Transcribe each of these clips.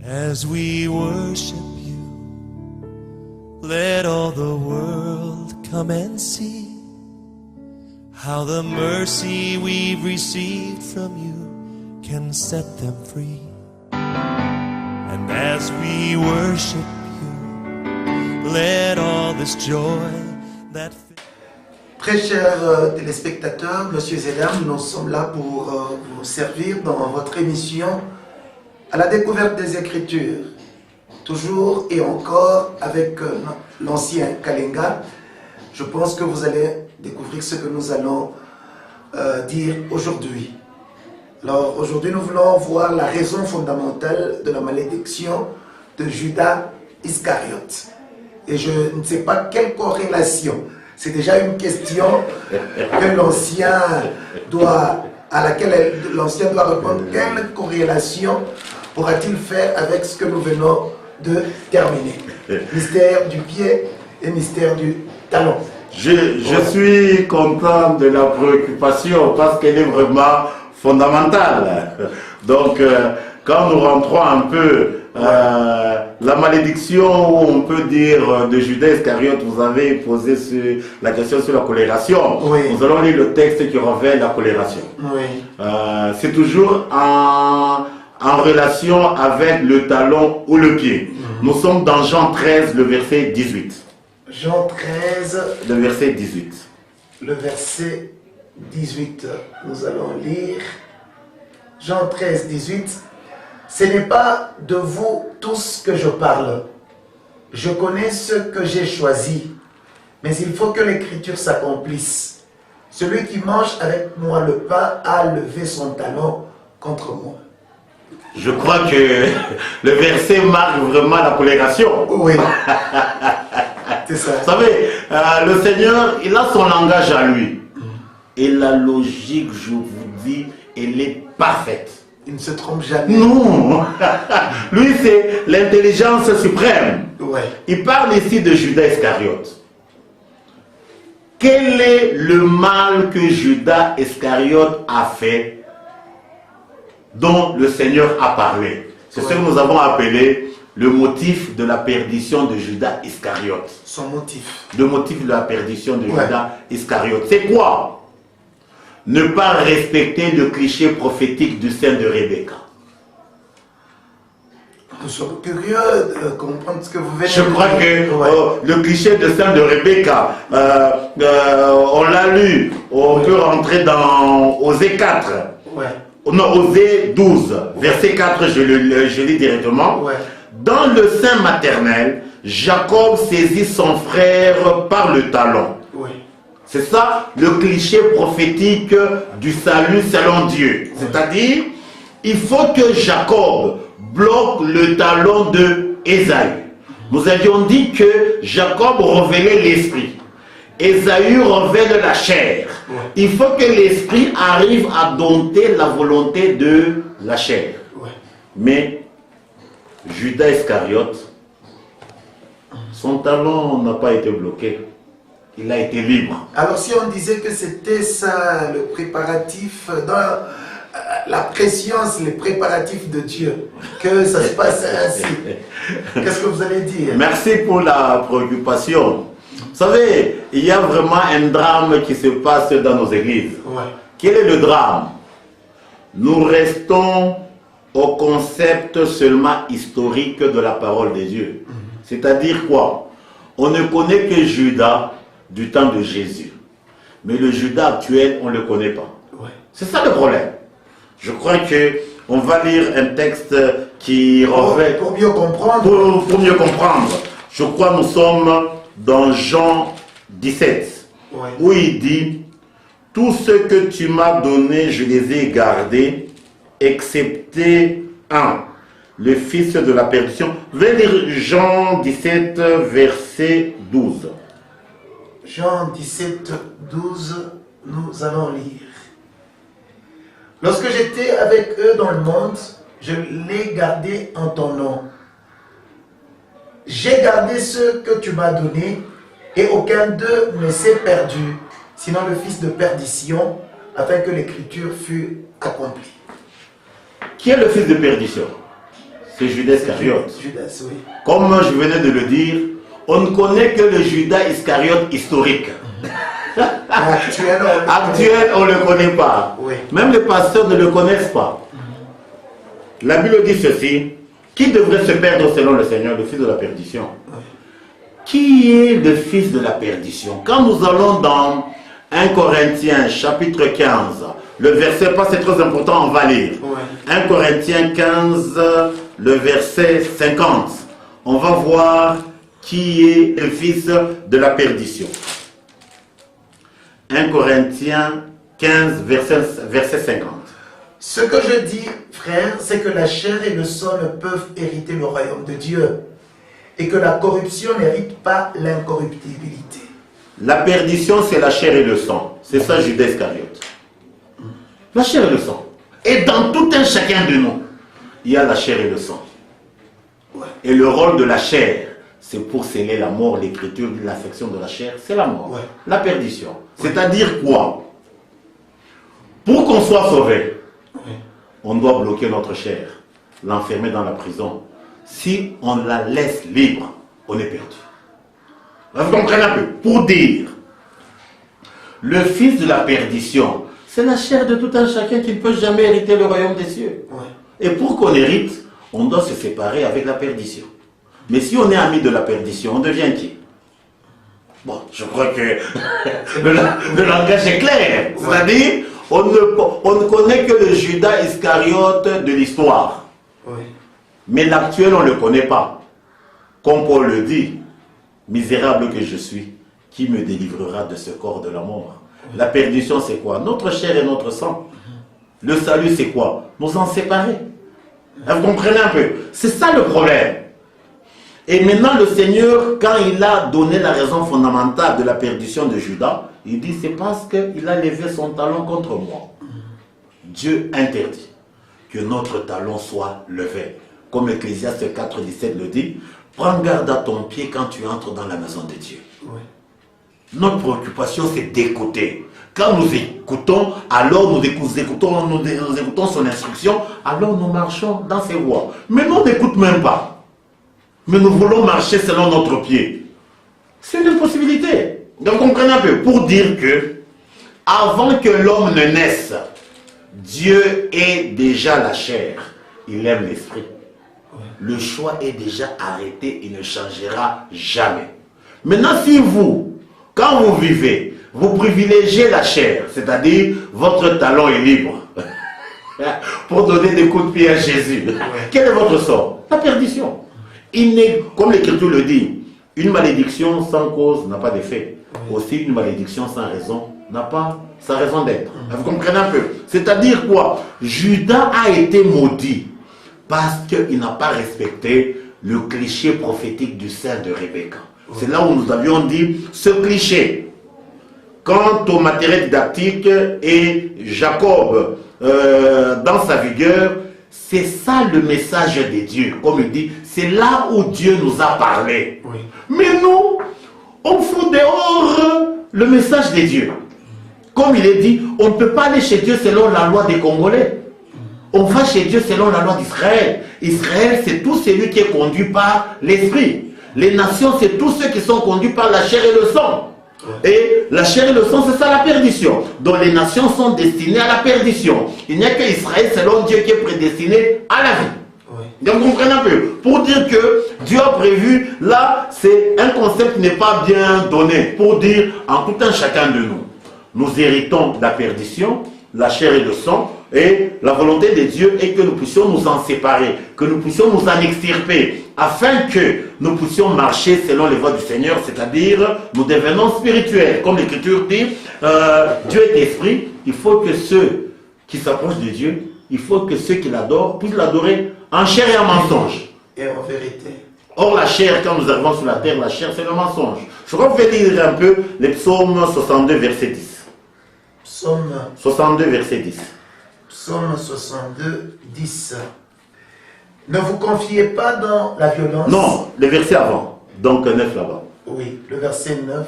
As we worship you, let all the world come and see how the mercy we've received from you can set them free. And as we worship you, let all this joy that... Très chers téléspectateurs, messieurs et dames, nous sommes là pour vous servir dans votre émission à la découverte des Écritures, toujours et encore avec l'ancien Kalinga. Je pense que vous allez découvrir ce que nous allons dire aujourd'hui. Alors aujourd'hui, nous voulons voir la raison fondamentale de la malédiction de Judas Iscariote. Et je ne sais pas quelle corrélation. C'est déjà une question que à laquelle l'ancien doit répondre. Quelle corrélation pourra-t-il faire avec ce que nous venons de terminer? Mystère du pied et mystère du talon. Je suis content de la préoccupation parce qu'elle est vraiment fondamentale. Donc, quand nous rentrons un peu la malédiction, on peut dire, de Judas Iscariote, vous avez posé la question sur la colération. Oui. Nous allons lire le texte qui révèle la colération. Oui. C'est toujours en relation avec le talon ou le pied. Nous sommes dans Jean 13, le verset 18. Jean 13, le verset 18. Le verset 18. Nous allons lire Jean 13, 18. Ce n'est pas de vous tous que je parle. Je connais ce que j'ai choisi. Mais il faut que l'écriture s'accomplisse. Celui qui mange avec moi le pain a levé son talon contre moi. Je crois que le verset marque vraiment la colération. Oui. C'est ça. Vous savez, le Seigneur, il a son langage à lui. Et la logique, je vous dis, elle est parfaite. Il ne se trompe jamais. Non. Lui, c'est l'intelligence suprême. Ouais. Il parle ici de Judas Iscariote. Quel est le mal que Judas Iscariote a fait dont le Seigneur a parlé? C'est ce que nous avons appelé le motif de la perdition de Judas Iscariote. Son motif. Le motif de la perdition de Judas Iscariote. C'est quoi? Ne pas respecter le cliché prophétique du sein de Rebecca. Nous sommes curieux de comprendre ce que vous venez de dire. Je crois que le cliché de sein de Rebecca, on l'a lu, on peut rentrer dans Osée 4. Ouais. Non, Osée 12, verset 4, je lis directement. Ouais. Dans le sein maternel, Jacob saisit son frère par le talon. Oui. C'est ça le cliché prophétique du salut selon Dieu. C'est-à-dire, il faut que Jacob bloque le talon de Ésaü. Nous avions dit que Jacob révélait l'esprit. Ésaü révèle la chair. Ouais. Il faut que l'esprit arrive à dompter la volonté de la chair. Ouais. Mais Judas Iscariote, son talon n'a pas été bloqué. Il a été libre. Alors si on disait que c'était ça le préparatif dans la préscience, les préparatifs de Dieu, que ça se passe ainsi, qu'est-ce que vous allez dire? Merci pour la préoccupation. Vous savez, il y a vraiment un drame qui se passe dans nos églises. Ouais. Quel est le drame? Nous restons au concept seulement historique de la parole de Dieu. C'est-à-dire quoi? On ne connaît que Judas du temps de Jésus. Mais le Judas actuel, on ne le connaît pas. Ouais. C'est ça le problème. Je crois qu'on va lire un texte qui revêt... Pour mieux comprendre. Pour mieux comprendre. Je crois que nous sommes dans Jean 17. Ouais. Où il dit, tout ce que tu m'as donné, je les ai gardés, excepté un, le fils de la perdition. Venez lire Jean 17, verset 12. Jean 17, 12, nous allons lire. Lorsque j'étais avec eux dans le monde, je l'ai gardé en ton nom. J'ai gardé ce que tu m'as donné, et aucun d'eux ne s'est perdu, sinon le fils de perdition, afin que l'écriture fût accomplie. Qui est le fils de perdition? C'est Judas Iscariote. Judas, oui. Comme je venais de le dire, on ne connaît que le Judas Iscariote historique. Actuel, on ne le connaît pas. Oui. Même les pasteurs ne le connaissent pas. La Bible dit ceci: qui devrait se perdre selon le Seigneur, le fils de la perdition? Oui. Qui est le fils de la perdition? Quand nous allons dans 1 Corinthiens chapitre 15, le verset, pas c'est très important, on va lire. Oui. 1 Corinthiens 15, le verset 50. On va voir qui est le fils de la perdition. 1 Corinthiens 15, verset 50. Ce que je dis, frère, c'est que la chair et le sang ne peuvent hériter le royaume de Dieu, et que la corruption n'hérite pas l'incorruptibilité. La perdition, c'est la chair et le sang. C'est ça Judas Iscariote. La chair et le sang. Et dans tout un chacun de nous, il y a la chair et le sang. Ouais. Et le rôle de la chair, c'est pour sceller la mort. L'écriture de l'affection de la chair, c'est la mort. Ouais. La perdition. C'est-à-dire quoi? Pour qu'on soit sauvé, on doit bloquer notre chair, l'enfermer dans la prison. Si on la laisse libre, on est perdu. Vous comprenez un peu? Pour dire, le fils de la perdition, c'est la chair de tout un chacun qui ne peut jamais hériter le royaume des cieux. Ouais. Et pour qu'on hérite, on doit se séparer avec la perdition. Mais si on est ami de la perdition, on devient qui? Bon, je crois que le langage est clair. C'est-à-dire, on ne connaît que le Judas Iscariote de l'histoire. Oui. Mais l'actuel, on ne le connaît pas. Comme Paul le dit, misérable que je suis, qui me délivrera de ce corps de la mort? La perdition, c'est quoi? Notre chair et notre sang. Le salut, c'est quoi? Nous en séparer. Vous comprenez un peu? C'est ça le problème. Et maintenant, le Seigneur, quand il a donné la raison fondamentale de la perdition de Judas, il dit, c'est parce qu'il a levé son talon contre moi. Dieu interdit que notre talon soit levé. Comme Ecclésiaste 4, 17 le dit, prends garde à ton pied quand tu entres dans la maison de Dieu. Oui. Notre préoccupation, c'est d'écouter. Quand nous écoutons, alors nous écoutons son instruction, alors nous marchons dans ses voies. Mais nous n'écoutons même pas. Mais nous voulons marcher selon notre pied. C'est une impossibilité. Donc comprenez un peu, pour dire que, avant que l'homme ne naisse, Dieu est déjà la chair. Il aime l'esprit. Le choix est déjà arrêté, il ne changera jamais. Maintenant, si vous, quand vous vivez, vous privilégiez la chair, c'est-à-dire votre talon est libre, pour donner des coups de pied à Jésus, quel est votre sort? La perdition. Il n'est, comme l'Écriture le dit, une malédiction sans cause n'a pas d'effet. Aussi, une malédiction sans raison n'a pas sa raison d'être. Vous comprenez un peu? C'est-à-dire quoi? Judas a été maudit parce qu'il n'a pas respecté le cliché prophétique du sein de Rebecca. C'est là où nous avions dit ce cliché. Quant au matériel didactique et Jacob dans sa vigueur, c'est ça le message de Dieu. Comme il dit, c'est là où Dieu nous a parlé. Oui. Mais nous, on fout dehors le message de Dieu. Comme il est dit, on ne peut pas aller chez Dieu selon la loi des Congolais. On va chez Dieu selon la loi d'Israël. Israël, c'est tout celui qui est conduit par l'esprit. Les nations, c'est tous ceux qui sont conduits par la chair et le sang. Et la chair et le sang, c'est ça la perdition. Donc les nations sont destinées à la perdition. Il n'y a qu'Israël, selon Dieu, qui est prédestiné à la vie. Oui. Donc comprenez un peu. Pour dire que Dieu a prévu, là, c'est un concept qui n'est pas bien donné. Pour dire, en tout un chacun de nous, nous héritons de la perdition, la chair et le sang, et la volonté de Dieu est que nous puissions nous en séparer, que nous puissions nous en extirper, afin que nous puissions marcher selon les voies du Seigneur, c'est-à-dire nous devenons spirituels. Comme l'Écriture dit, Dieu est esprit, il faut que ceux qui s'approchent de Dieu, il faut que ceux qui l'adorent puissent l'adorer en chair et en mensonge. Et en vérité. Or la chair, quand nous arrivons sur la terre, la chair c'est le mensonge. Je crois que vous pouvez lire un peu les psaumes 62, verset 10. Psaume 62, verset 10. Psaume 62, 10. Ne vous confiez pas dans la violence. Non, le verset avant. Donc 9 là-bas. Oui, le verset 9,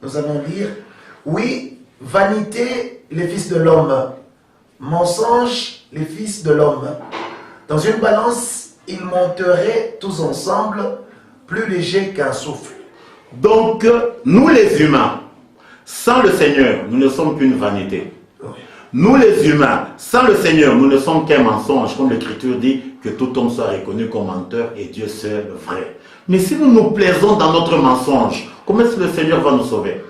nous allons lire. Oui, vanité, les fils de l'homme. Mensonge, les fils de l'homme. Dans une balance, ils monteraient tous ensemble, plus légers qu'un souffle. Donc, nous les humains, sans le Seigneur, nous ne sommes qu'une vanité. Oui. Nous les humains, sans le Seigneur, nous ne sommes qu'un mensonge, comme l'Écriture dit, que tout homme soit reconnu comme menteur et Dieu seul vrai. Mais si nous nous plaisons dans notre mensonge, comment est-ce que le Seigneur va nous sauver?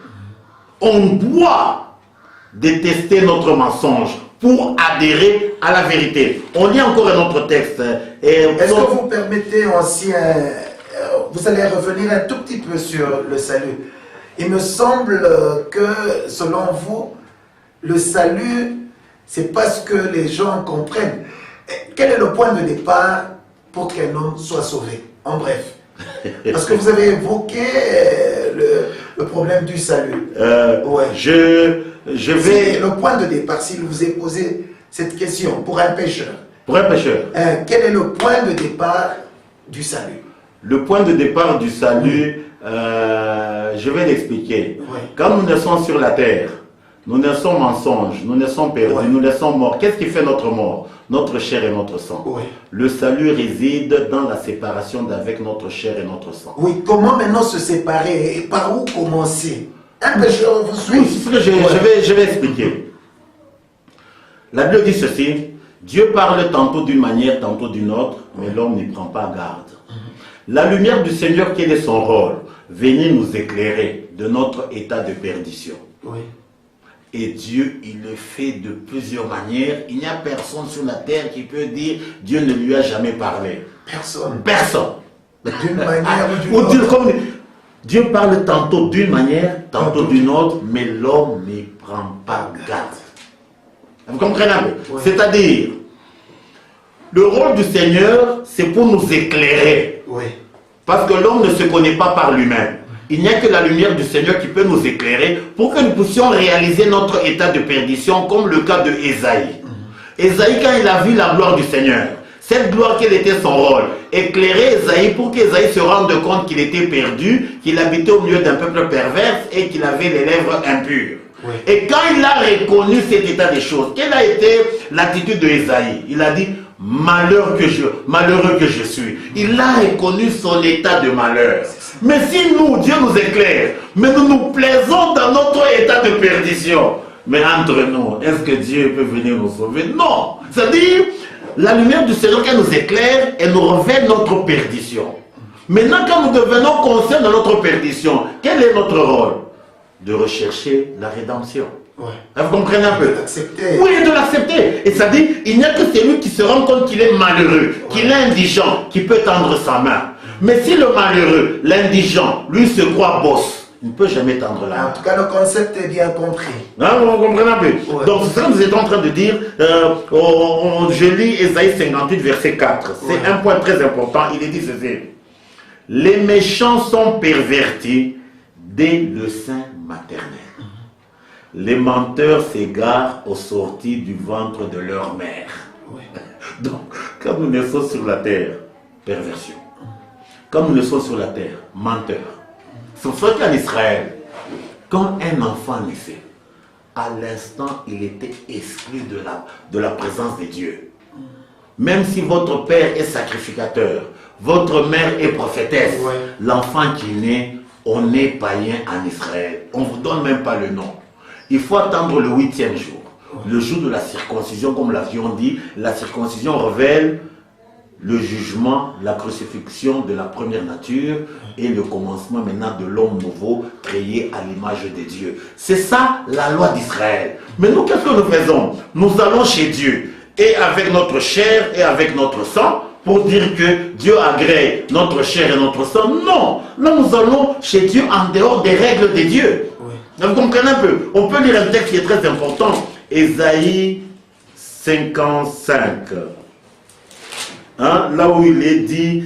On doit détester notre mensonge pour adhérer à la vérité. On lit encore un autre texte. Est-ce que vous permettez aussi, vous allez revenir un tout petit peu sur le salut. Il me semble que, selon vous, le salut, c'est parce que les gens comprennent. Quel est le point de départ pour qu'un homme soit sauvé? En bref. Parce que vous avez évoqué le problème du salut. Ouais. Je vais... C'est le point de départ, s'il vous est posé cette question, pour un pécheur. Pour un pécheur. Quel est le point de départ du salut? Le point de départ du salut, je vais l'expliquer. Oui. Quand nous naissons sur la terre, nous naissons mensonges, nous naissons perdus, Oui. nous naissons morts. Qu'est-ce qui fait notre mort? Notre chair et notre sang. Oui. Le salut réside dans la séparation d'avec notre chair et notre sang. Oui, comment maintenant se séparer et par où commencer? Un pécheur vous suit. Oui, c'est ce que je vais expliquer. La Bible dit ceci, Dieu parle tantôt d'une manière, tantôt d'une autre, mais l'homme n'y prend pas garde. La lumière du Seigneur, quel est son rôle? Venir nous éclairer de notre état de perdition. Oui. Et Dieu, il le fait de plusieurs manières. Il n'y a personne sur la terre qui peut dire Dieu ne lui a jamais parlé. Personne. Personne. D'une manière ou d'une Ou dire autre. comme Dieu parle tantôt d'une manière, tantôt d'une autre, mais l'homme n'y prend pas garde. Vous comprenez un peu? Oui. C'est-à-dire, le rôle du Seigneur, c'est pour nous éclairer. Oui. Parce que l'homme ne se connaît pas par lui-même. Il n'y a que la lumière du Seigneur qui peut nous éclairer pour que nous puissions réaliser notre état de perdition, comme le cas de Ésaïe. Ésaïe, quand il a vu la gloire du Seigneur, cette gloire, quel était son rôle? Éclairer Ésaïe pour qu'Ésaïe se rende compte qu'il était perdu, qu'il habitait au milieu d'un peuple pervers et qu'il avait les lèvres impures. Oui. Et quand il a reconnu cet état des choses, quelle a été l'attitude d'Ésaïe? Il a dit, malheureux que je suis. Il a reconnu son état de malheur. Mais si nous, Dieu nous éclaire, mais nous nous plaisons dans notre état de perdition, mais entre nous, est-ce que Dieu peut venir nous sauver? Non. C'est-à-dire, la lumière du Seigneur qui nous éclaire et nous révèle notre perdition. Maintenant, quand nous devenons conscients de notre perdition, quel est notre rôle? De rechercher la rédemption. Ouais. Vous comprenez un peu? De l'accepter. Oui, de l'accepter. Et ça dit, il n'y a que celui qui se rend compte qu'il est malheureux, qu'il est indigent, qui peut tendre sa main. Mais si le malheureux, l'indigent, lui se croit boss, il ne peut jamais tendre la main. En tout cas, le concept est bien compris. Hein, vous comprenez un peu? Ouais. Donc, c'est ça que nous étions en train de dire. Je lis Ésaïe 58, verset 4. C'est Ouais. un point très important. Il est dit ceci. Les méchants sont pervertis dès le sein maternel. Les menteurs s'égarent aux sorties du ventre de leur mère. Oui. Donc, quand nous naissons sur la terre, perversion. Quand nous naissons sur la terre, menteur. C'est pour ça qu'en Israël, quand un enfant naissait, à l'instant, il était exclu de la présence de Dieu. Même si votre père est sacrificateur, votre mère est prophétesse, Ouais. l'enfant qui naît, on est païen en Israël. On ne vous donne même pas le nom. Il faut attendre le 8e jour. Le jour de la circoncision, comme l'avion dit, la circoncision révèle le jugement, la crucifixion de la première nature et le commencement maintenant de l'homme nouveau créé à l'image de Dieu. C'est ça la loi d'Israël. Mais nous, qu'est-ce que nous faisons? Nous allons chez Dieu et avec notre chair et avec notre sang pour dire que Dieu agrée notre chair et notre sang. Non, là nous allons chez Dieu en dehors des règles de Dieu. Oui. Vous comprenez un peu? On peut lire un texte qui est très important. Ésaïe 55. Hein, là où il est dit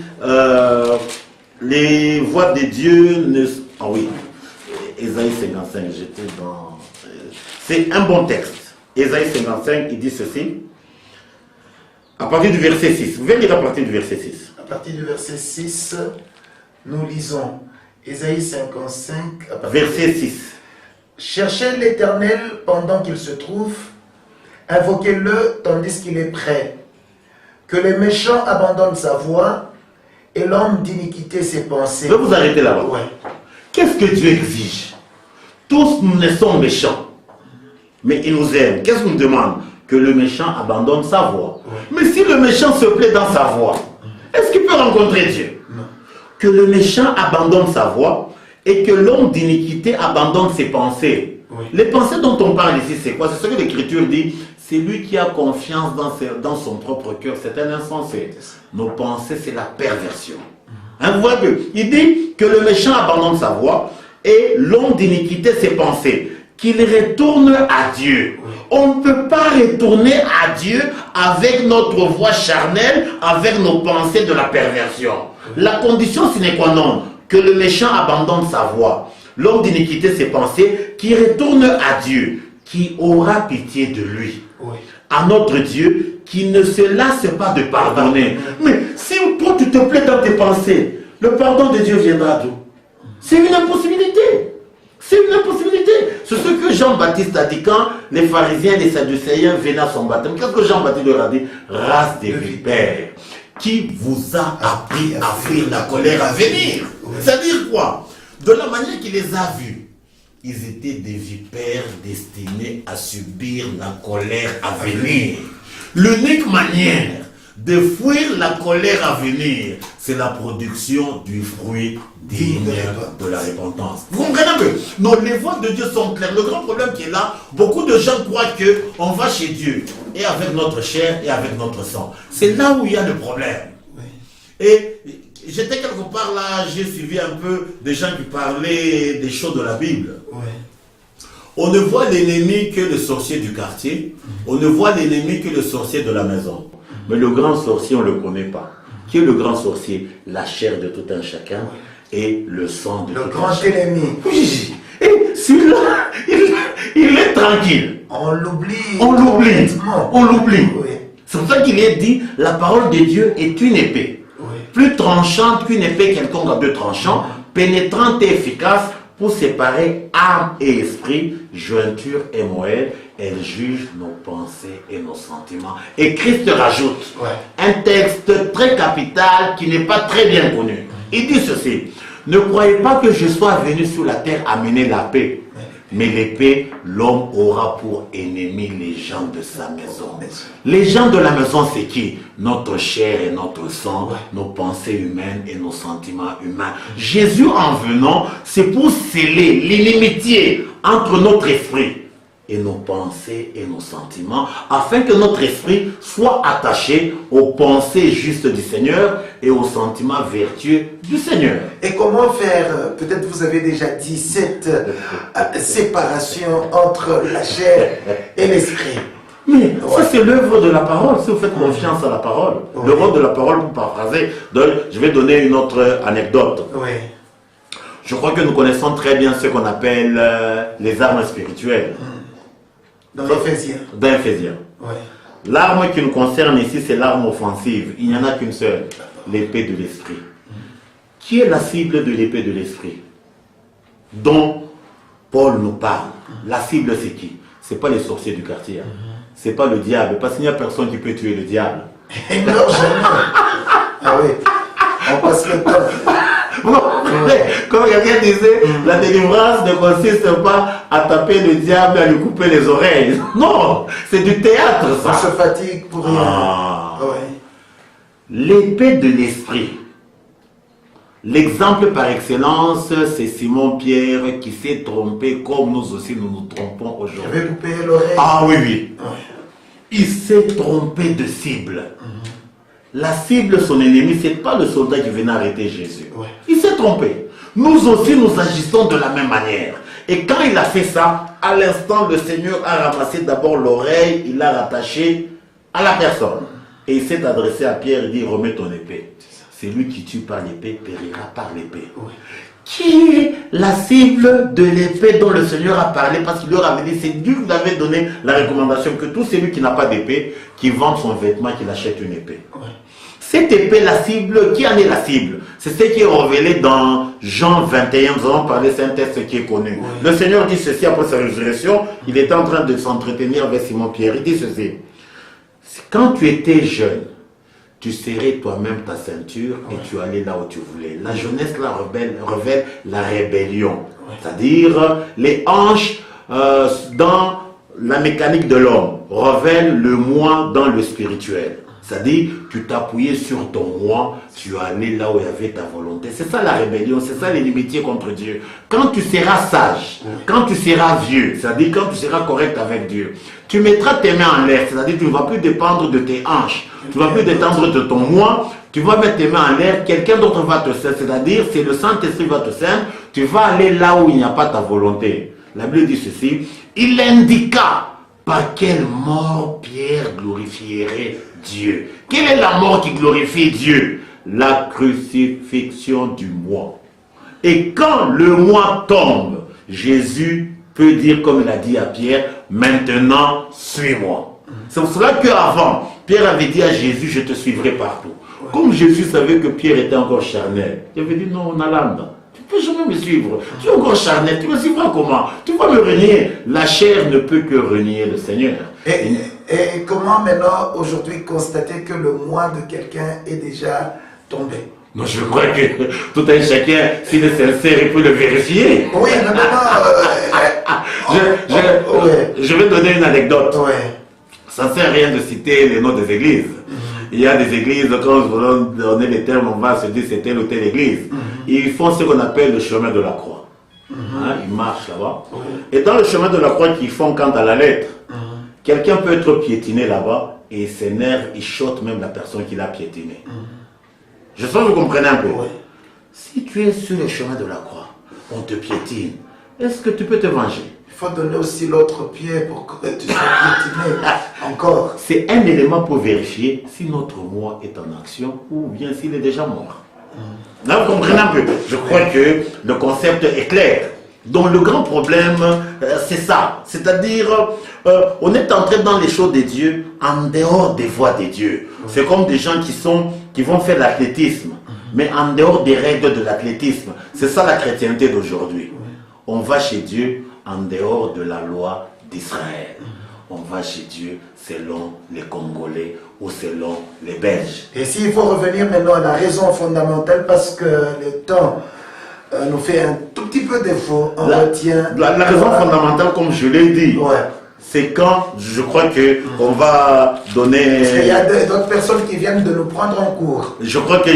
les voix de Dieu ne... Ah oui, Ésaïe 55, j'étais dans... c'est un bon texte. Ésaïe 55, il dit ceci. À partir du verset 6. Vous venez lire à partir du verset 6. À partir du verset 6, nous lisons Ésaïe 55, à partir Verset 6. Cherchez l'Éternel pendant qu'il se trouve, invoquez-le tandis qu'il est près. Que les méchants abandonnent sa voie et l'homme d'iniquité ses pensées. Je vais vous arrêter là-bas. Ouais. Qu'est-ce que Dieu exige? Tous nous naissons méchants. Mais il nous aime. Qu'est-ce qu'il nous demande? Que le méchant abandonne sa voie. Mais si le méchant se plaît dans sa voie, est-ce qu'il peut rencontrer Dieu? Non. Que le méchant abandonne sa voie et que l'homme d'iniquité abandonne ses pensées. Oui. Les pensées dont on parle ici, c'est quoi? C'est ce que l'Écriture dit. C'est lui qui a confiance dans son propre cœur. C'est un insensé. Nos pensées, c'est la perversion. Hein, vous voyez, il dit que le méchant abandonne sa voie et l'homme d'iniquité ses pensées. Qu'il retourne à Dieu. On ne peut pas retourner à Dieu avec notre voie charnelle, avec nos pensées de la perversion. La condition sine qua non, que le méchant abandonne sa voie, l'homme d'iniquité ses pensées, qui retourne à Dieu, qui aura pitié de lui. Oui. À notre Dieu, qui ne se lasse pas de pardonner. Mais si toi tu te plais dans tes pensées, le pardon de Dieu viendra d'où? C'est une impossibilité. C'est une impossibilité. C'est ce que Jean-Baptiste a dit quand les pharisiens et les sadducéens venaient à son baptême. Qu'est-ce que Jean-Baptiste leur a dit? Race des vipères, qui vous a appris à fuir la colère à venir? C'est-à-dire quoi? De la manière qu'il les a vus, ils étaient des vipères destinés à subir la colère à venir. L'unique manière de fuir la colère à venir, c'est la production du fruit digne de la repentance. Vous comprenez un peu? Non, les voies de Dieu sont claires. Le grand problème qui est là, beaucoup de gens croient qu'on va chez Dieu, et avec notre chair et avec notre sang. C'est là où il y a le problème. Oui. Et j'étais quelque part là, j'ai suivi un peu des gens qui parlaient des choses de la Bible. Oui. On ne voit l'ennemi que le sorcier du quartier, on ne voit l'ennemi que le sorcier de la maison. Mais le grand sorcier, on ne le connaît pas. Qui est le grand sorcier? La chair de tout un chacun et le sang de tout un chacun. Le grand ennemi. Oui. Et celui-là, il est tranquille. On l'oublie. On l'oublie. On l'oublie. Oui. C'est pour ça qu'il est dit, la parole de Dieu est une épée. Oui. Plus tranchante qu'une épée quelconque à deux tranchants, pénétrante et efficace pour séparer âme et esprit, jointure et moelle. Elle juge nos pensées et nos sentiments. Et Christ rajoute un texte très capital qui n'est pas très bien connu. Il dit ceci: ne croyez pas que je sois venu sur la terre amener la paix. Mais l'épée, l'homme aura pour ennemi les gens de sa maison. Les gens de la maison, c'est qui? Notre chair et notre sang, nos pensées humaines et nos sentiments humains. Jésus, en venant, c'est pour sceller l'inimitié entre notre esprit et nos pensées et nos sentiments, afin que notre esprit soit attaché aux pensées justes du Seigneur et aux sentiments vertueux du Seigneur. Et comment faire, peut-être vous avez déjà dit, cette séparation entre la chair et l'esprit? Mais ça, c'est l'œuvre de la parole, si vous faites confiance à la parole. Le rôle de la parole, pour paraphraser. Donc, je vais donner une autre anecdote. Oui. Je crois que nous connaissons très bien ce qu'on appelle les armes spirituelles. Dans Éphésiens. Dans Éphésiens. Oui. L'arme qui nous concerne ici, c'est l'arme offensive. Il n'y en a qu'une seule, l'épée de l'esprit. Qui est la cible de l'épée de l'esprit dont Paul nous parle? La cible, c'est qui? Ce n'est pas les sorciers du quartier. Ce n'est pas le diable, parce qu'il n'y a personne qui peut tuer le diable. Non, jamais. Ah oui. On passe le temps. Comme quelqu'un disait, la délivrance ne consiste pas à taper le diable et à lui couper les oreilles. Non, c'est du théâtre, ça. On se fatigue pour rien. Ouais. L'épée de l'esprit. L'exemple par excellence, c'est Simon-Pierre qui s'est trompé comme nous aussi nous nous trompons aujourd'hui. Il avait coupé l'oreille. Ah oui, oui. Il s'est trompé de cible. La cible, son ennemi, ce n'est pas le soldat qui venait arrêter Jésus. Il s'est trompé. Nous aussi, nous agissons de la même manière. Et quand il a fait ça, à l'instant, le Seigneur a ramassé d'abord l'oreille, il l'a rattaché à la personne. Et il s'est adressé à Pierre, il dit, remets ton épée. Celui qui tue par l'épée périra par l'épée. Qui est la cible de l'épée dont le Seigneur a parlé? Parce qu'il leur avait dit, c'est Dieu qui lui avait donné la recommandation que tout celui qui n'a pas d'épée, qui vend son vêtement, qu'il achète une épée. Cette épée, la cible, qui en est la cible? C'est ce qui est révélé dans Jean 21, nous allons parler, c'est un texte qui est connu. Le Seigneur dit ceci après sa résurrection, il était en train de s'entretenir avec Simon-Pierre, il dit ceci: quand tu étais jeune, tu serrais toi-même ta ceinture et tu allais là où tu voulais. La jeunesse là révèle la rébellion. C'est-à-dire les hanches dans la mécanique de l'homme révèlent le moi dans le spirituel. C'est-à-dire, tu t'appuyais sur ton moi, tu allais là où il y avait ta volonté. C'est ça la rébellion, c'est ça l'inimitié contre Dieu. Quand tu seras sage, quand tu seras vieux, c'est-à-dire quand tu seras correct avec Dieu, tu mettras tes mains en l'air, c'est-à-dire tu ne vas plus dépendre de tes hanches, tu ne vas plus dépendre de ton moi, tu vas mettre tes mains en l'air, quelqu'un d'autre va te servir, c'est-à-dire c'est le Saint-Esprit va te servir, tu vas aller là où il n'y a pas ta volonté. La Bible dit ceci, il indiqua par quelle mort Pierre glorifierait Dieu. Quelle est la mort qui glorifie Dieu? La crucifixion du moi. Et quand le moi tombe, Jésus peut dire comme il a dit à Pierre, maintenant suis-moi. C'est pour cela qu'avant, Pierre avait dit à Jésus, je te suivrai partout. Comme Jésus savait que Pierre était encore charnel, il avait dit non, Nalanda, tu ne peux jamais me suivre. Tu es encore charnel, tu me suivras comment? Tu vas me renier. La chair ne peut que renier le Seigneur. Et comment maintenant, aujourd'hui, constater que le moi de quelqu'un est déjà tombé? Non, je crois que tout un chacun, s'il est sincère, il peut le vérifier. Oui, Je vais donner une anecdote. Oui. Ça ne sert à rien de citer les noms des églises. Il y a des églises, quand nous voulons donner les termes, on va se dire c'est telle ou telle église. Ils font ce qu'on appelle le chemin de la croix. Ils marchent là-bas. Et dans le chemin de la croix qu'ils font quant à la lettre, quelqu'un peut être piétiné là-bas et ses nerfs, ils chotent même la personne qui l'a piétiné. Je sens que vous comprenez un peu. Si tu es sur le chemin de la croix, on te piétine, est-ce que tu peux te venger? Il faut donner aussi l'autre pied pour que tu sois piétiné encore. C'est un élément pour vérifier si notre moi est en action ou bien s'il est déjà mort. Là, vous comprenez un peu. Je crois que le concept est clair. Donc le grand problème, c'est ça. C'est-à-dire, on est entré dans les choses de Dieu en dehors des voies de Dieu. C'est comme des gens qui vont faire l'athlétisme, mais en dehors des règles de l'athlétisme. C'est ça la chrétienté d'aujourd'hui. On va chez Dieu en dehors de la loi d'Israël. On va chez Dieu selon les Congolais ou selon les Belges. Et s'il faut revenir maintenant à la raison fondamentale, parce que le temps nous fait un tout petit peu défaut, on retient... La raison fondamentale, comme je l'ai dit, c'est quand je crois qu'on va donner... Parce qu'il y a d'autres personnes qui viennent de nous prendre en cours. Je crois que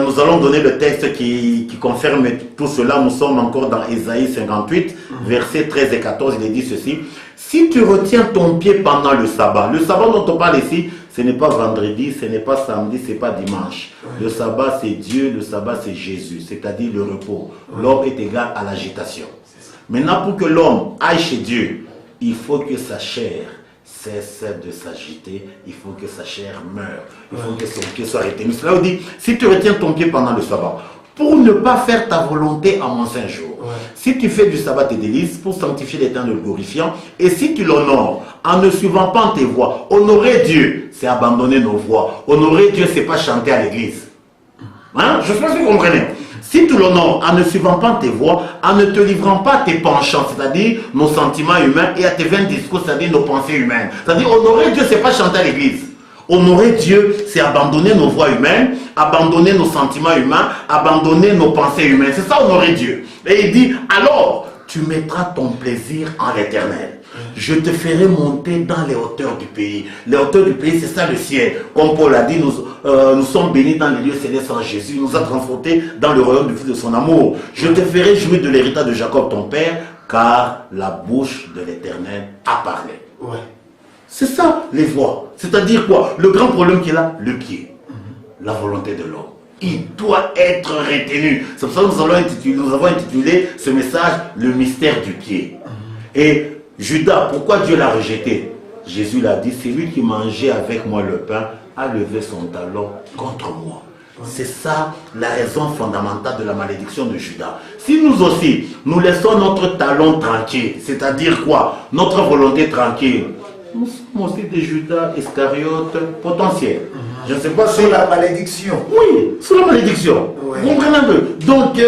nous allons donner le texte qui confirme tout cela. Nous sommes encore dans Ésaïe 58, versets 13 et 14, il est dit ceci. Si tu retiens ton pied pendant le sabbat dont on parle ici, ce n'est pas vendredi, ce n'est pas samedi, ce n'est pas dimanche. Le sabbat c'est Dieu, le sabbat c'est Jésus, c'est-à-dire le repos. L'homme est égal à l'agitation. Maintenant, pour que l'homme aille chez Dieu, il faut que sa chair cesse de s'agiter, il faut que sa chair meure, il faut que son pied soit retenu. Cela veut dire, si tu retiens ton pied pendant le sabbat, pour ne pas faire ta volonté en mon saint jour, si tu fais du sabbat tes délices, pour sanctifier l'Éternel le glorifiant, et si tu l'honores en ne suivant pas tes voies, honorer Dieu, c'est abandonner nos voies. Honorer Dieu, c'est pas chanter à l'église. Je pense que vous comprenez. Si tu l'honores en ne suivant pas tes voies, en ne te livrant pas à tes penchants, c'est-à-dire nos sentiments humains, et à tes vains discours, c'est-à-dire nos pensées humaines. C'est-à-dire honorer Dieu, c'est pas chanter à l'église. Honorer Dieu, c'est abandonner nos voies humaines, abandonner nos sentiments humains, abandonner nos pensées humaines. C'est ça, honorer Dieu. Et il dit, alors, tu mettras ton plaisir en l'Éternel. Je te ferai monter dans les hauteurs du pays. Les hauteurs du pays, c'est ça le ciel. Comme Paul a dit, nous sommes bénis dans les lieux célestes en Jésus. Il nous a transportés dans le royaume du Fils de son amour. Je te ferai jouir de l'héritage de Jacob, ton père, car la bouche de l'Éternel a parlé. C'est ça les voies. C'est-à-dire quoi? Le grand problème qu'il a, le pied. La volonté de l'homme. Il doit être retenu. C'est pour ça que nous avons intitulé ce message le mystère du pied. Et Judas, pourquoi Dieu l'a rejeté? Jésus l'a dit, c'est lui qui mangeait avec moi le pain, a levé son talon contre moi. C'est ça la raison fondamentale de la malédiction de Judas. Si nous aussi, nous laissons notre talon tranquille, c'est-à-dire quoi? Notre volonté tranquille, nous sommes aussi des Judas Iscariotes potentiels. Je ne sais pas si... Sous la malédiction. Oui, sous la malédiction. Vous comprenez un peu? Donc,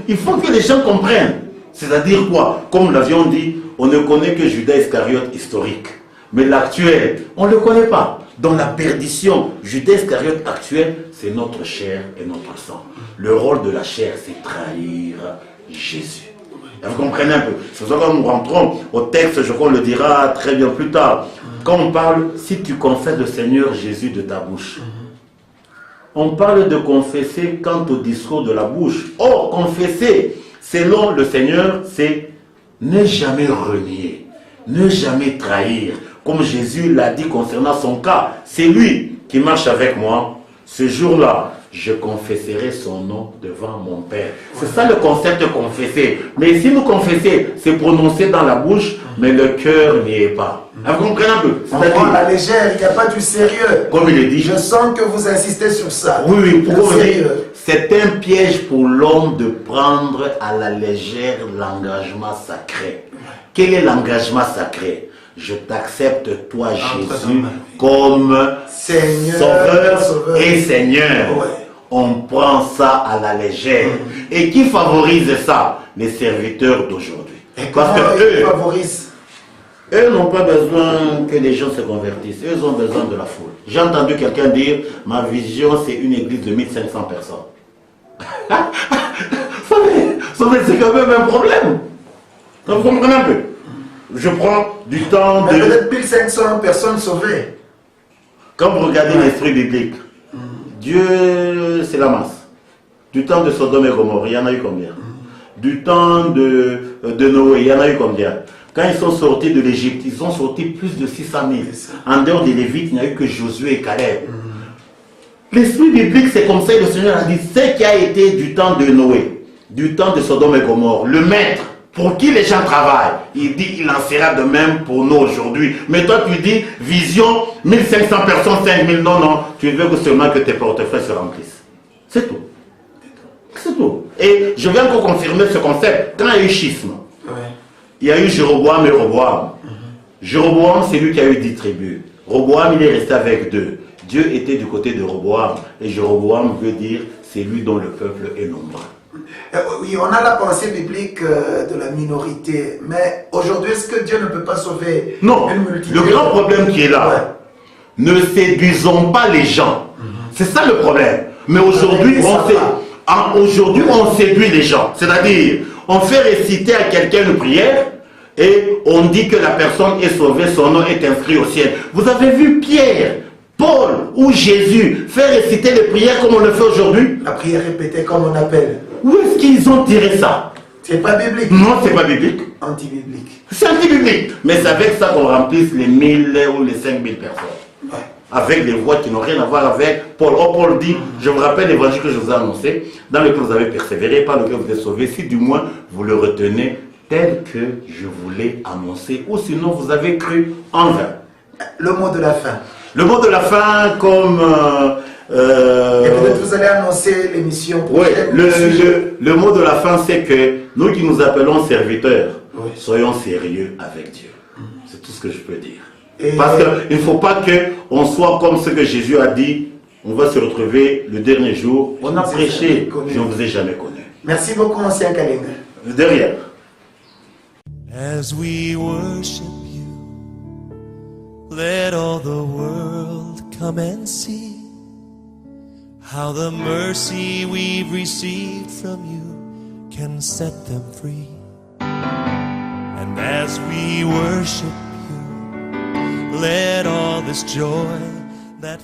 il faut que les gens comprennent. C'est-à-dire quoi? Comme nous l'avions dit, on ne connaît que Judas Iscariote historique. Mais l'actuel, on ne le connaît pas. dans la perdition. Judas Iscariote actuel, c'est notre chair et notre sang. Le rôle de la chair, c'est trahir Jésus. Vous comprenez un peu. C'est pour ça que nous rentrons au texte, je crois qu'on le dira très bien plus tard. Quand on parle, si tu confesses le Seigneur Jésus de ta bouche, on parle de confesser quant au discours de la bouche. Or, confesser, selon le Seigneur, c'est ne jamais renier, ne jamais trahir. Comme Jésus l'a dit concernant son cas, c'est lui qui marche avec moi. Ce jour-là, je confesserai son nom devant mon Père. C'est ça le concept de confesser. Mais si nous confesser, c'est prononcer dans la bouche, mais le cœur n'y est pas. Vous comprenez un peu? On prend à la légère, il n'y a pas du sérieux. Comme il est dit. Je sens que vous insistez sur ça. Oui, oui, pourquoi on dit? C'est un piège pour l'homme de prendre à la légère l'engagement sacré. Quel est l'engagement sacré? Je t'accepte, toi, Jésus, comme Sauveur et Seigneur. Ouais. On prend ça à la légère. Et qui favorise ça? Les serviteurs d'aujourd'hui. Parce que eux favorisent. Eux n'ont pas besoin que les gens se convertissent. Eux ont besoin de la foule. J'ai entendu quelqu'un dire, ma vision, c'est une église de 1500 personnes. C'est quand même un problème. Vous comprenez un peu? Je prends du temps de... Mais peut-être 1500 personnes sauvées. Quand vous regardez l'esprit biblique, Dieu, c'est la masse. Du temps de Sodome et Gomorrhe, il y en a eu combien? Du temps de Noé, il y en a eu combien? Quand ils sont sortis de l'Égypte, ils ont sorti plus de 600 000. En dehors des Lévites, il n'y a eu que Josué et Caleb. L'esprit biblique, c'est comme ça, le Seigneur a dit, ce qui a été du temps de Noé, du temps de Sodome et Gomorrhe, le maître, pour qui les gens travaillent, il dit, il en sera de même pour nous aujourd'hui. Mais toi, tu dis, vision, 1500 personnes, 5000, non, non, tu veux que seulement que tes portefeuilles se remplissent. C'est tout. C'est tout. Et je viens encore confirmer ce concept. Quand il y a eu schisme, il y a eu Jéroboam et Roboam. Jéroboam, c'est lui qui a eu 10 tribus. Roboam, il est resté avec 2. Dieu était du côté de Roboam. Et Jéroboam veut dire, c'est lui dont le peuple est nombreux. Oui, on a la pensée biblique de la minorité, mais aujourd'hui, est-ce que Dieu ne peut pas sauver une multitude? Le grand problème qui est là, ne séduisons pas les gens. C'est ça le problème. Mais aujourd'hui, on séduit les gens. C'est-à-dire, on fait réciter à quelqu'un une prière et on dit que la personne est sauvée, son nom est inscrit au ciel. Vous avez vu Pierre, Paul ou Jésus faire réciter les prières comme on le fait aujourd'hui? La prière répétée comme on appelle. Où est-ce qu'ils ont tiré ça? C'est pas biblique. Non, c'est pas biblique. Anti-biblique. C'est anti-biblique. Mais c'est avec ça qu'on remplisse les 1000 ou les 5000 personnes. Ouais. Avec des voix qui n'ont rien à voir avec Paul. Oh, Paul dit, je vous rappelle l'évangile que je vous ai annoncé, dans lequel vous avez persévéré, par lequel vous êtes sauvés, si du moins vous le retenez tel que je vous l'ai annoncé, ou sinon vous avez cru en vain. Le mot de la fin. Le mot de la fin, comme... Et peut-être vous allez annoncer l'émission prochaine. Oui, le mot de la fin, c'est que nous qui nous appelons serviteurs, soyons sérieux avec Dieu. C'est tout ce que je peux dire. Parce qu'il ne faut pas qu'on soit comme ce que Jésus a dit, on va se retrouver le dernier jour. On a prêché, je ne vous ai jamais connu. Merci beaucoup, ancien Kalinga. Derrière. As we worship you, let all the world come and see how the mercy we've received from you can set them free. And as we worship you, let all this joy that